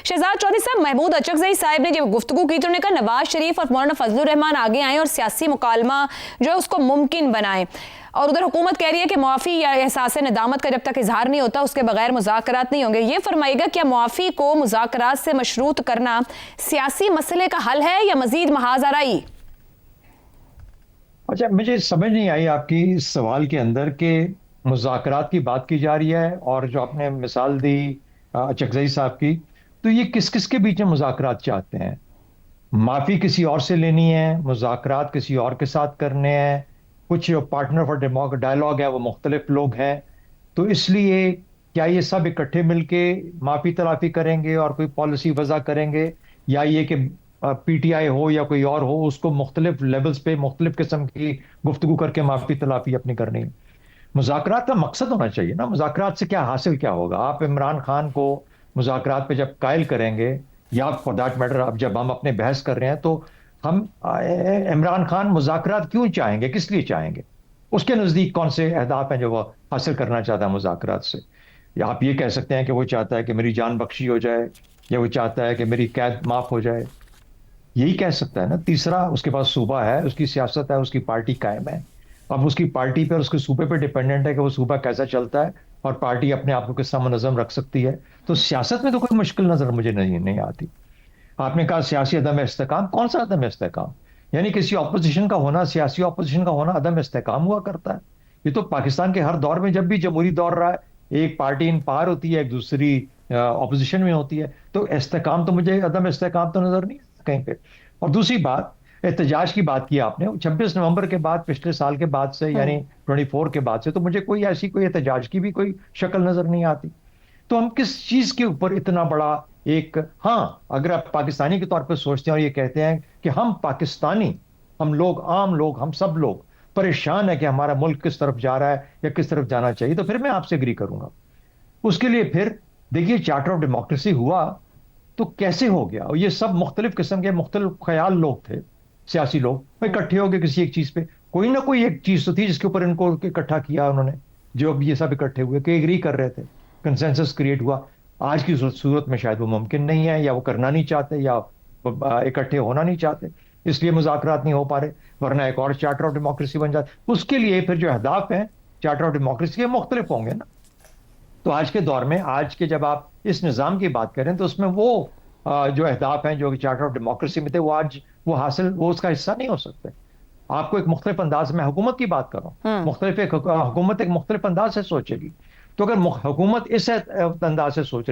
शहजाद चौधरी साहब, महमूद अचकज़ई साहब ने जब गुफ्तगू की तो उन्होंने कहा नवाज शरीफ और मौलाना फजलुर रहमान आगे आएँ और सियासी मुकालमा जो है उसको मुमकिन बनाएं। और उधर हुकूमत कह रही है कि मुआफ़ी या एहसास नदामत का जब तक इजहार नहीं होता उसके बगैर मुज़ाकरात नहीं होंगे। ये फरमाइएगा, क्या मुआफ़ी को मुज़ाकरात से मशरूत करना सियासी मसले का हल है या मजीद महाज आराई? अच्छा, मुझे समझ नहीं आई आपकी इस सवाल के अंदर कि मुज़ाकरात की बात की जा रही है और जो आपने मिसाल दी अचकज़ई साहब की, तो ये किस किस के बीच में मुज़ाकरात चाहते हैं? माफ़ी किसी और से लेनी है, मुज़ाकरात किसी और के साथ करने हैं, कुछ पार्टनर फॉर डायलॉग है वो मुख्तलिफ लोग हैं, तो इसलिए क्या ये सब इकट्ठे मिलके माफ़ी तलाफ़ी करेंगे और कोई पॉलिसी वज़ा करेंगे, या ये कि पीटीआई हो या कोई और हो उसको मुख्तलिफ लेवल्स पे मुख्तलिफ किस्म की गुफ्तगू करके माफ़ी तलाफ़ी अपनी करनी है? मुज़ाकरात का मकसद होना चाहिए ना, मुज़ाकरात से क्या हासिल क्या होगा? आप इमरान खान को मुज़ाकरात पे जब कायल करेंगे, या फॉर दैट मैटर अब जब हम अपने बहस कर रहे हैं, तो हम इमरान खान मुज़ाकरात क्यों चाहेंगे, किस लिए चाहेंगे? उसके नज़दीक कौन से अहदाफ हैं जो वो हासिल करना चाहता है मुज़ाकरात से? या आप ये कह सकते हैं कि वो चाहता है कि मेरी जान बख्शी हो जाए, या वो चाहता है कि मेरी कैद माफ़ हो जाए, यही कह सकता है ना। तीसरा, उसके पास सूबा है, उसकी सियासत है, उसकी पार्टी कायम है। अब उसकी पार्टी पे और उसके सूबे पे डिपेंडेंट है कि वो सूबा कैसा चलता है और पार्टी अपने आप को किस मुनज़्ज़म रख सकती है। तो सियासत में तो कोई मुश्किल नजर मुझे नहीं आती। आपने कहा सियासी अदम इस्तेकाम, कौन सा अदम इस्तेकाम? यानी किसी ऑपोजिशन का होना, सियासी ऑपोजिशन का होना अदम इस्तेकाम हुआ करता है? ये तो पाकिस्तान के हर दौर में जब भी जमहूरी दौर रहा है, एक पार्टी इन पार होती है, एक दूसरी ऑपोजिशन में होती है, तो इस्तेकाम तो मुझे अदम इस्तेकाम तो नजर नहीं आता कहीं पे। और दूसरी बात, एहतजाज की बात की आपने, 26 नवंबर के बाद, पिछले साल के बाद से, यानी 24 के बाद से, तो मुझे कोई ऐसी कोई एहतजाज की भी कोई शक्ल नजर नहीं आती। तो हम किस चीज के ऊपर इतना बड़ा एक, हाँ, अगर आप पाकिस्तानी के तौर पे सोचते हैं और ये कहते हैं कि हम पाकिस्तानी, हम लोग, आम लोग, हम सब लोग परेशान है कि हमारा मुल्क किस तरफ जा रहा है या किस तरफ जाना चाहिए, तो फिर मैं आपसे एग्री करूंगा। उसके लिए फिर देखिए, चार्टर ऑफ डेमोक्रेसी हुआ तो कैसे हो गया? और ये सब मुख्तलिफ किस्म के मुख्तलिफ ख्याल लोग थे, सियासी लोग, वो इकट्ठे हो गए किसी एक चीज पे। कोई ना कोई एक चीज तो थी जिसके ऊपर इनको इकट्ठा किया उन्होंने, जो अब ये सब इकट्ठे हुए कि एग्री कर रहे थे, कंसेंसस क्रिएट हुआ। आज की सूरत में शायद वो मुमकिन नहीं है, या वो करना नहीं चाहते, या इकट्ठे होना नहीं चाहते, इसलिए मुज़ाकरात नहीं हो पा रहे। वरना एक और चार्टर ऑफ डेमोक्रेसी बन जाते। उसके लिए फिर जो अहदाफ हैं चार्टर ऑफ डेमोक्रेसी के, मुख्तलिफ होंगे ना। तो आज के दौर में, आज के जब आप इस निज़ाम की बात करें, तो उसमें वो जो अहदाफ हैं जो कि चार्टर ऑफ डेमोक्रेसी में थे, वो आज वो हासिल, वो उसका हिस्सा नहीं हो सकते। आपको एक मुख्तलिफ अंदाज में, हुकूमत की बात कर रहा हूँ, मुख्तलिफ एक हुकूमत एक मुख्तलिफ अंदाज से सोचेगी। तो अगर हुकूमत इस अंदाज से सोच रही है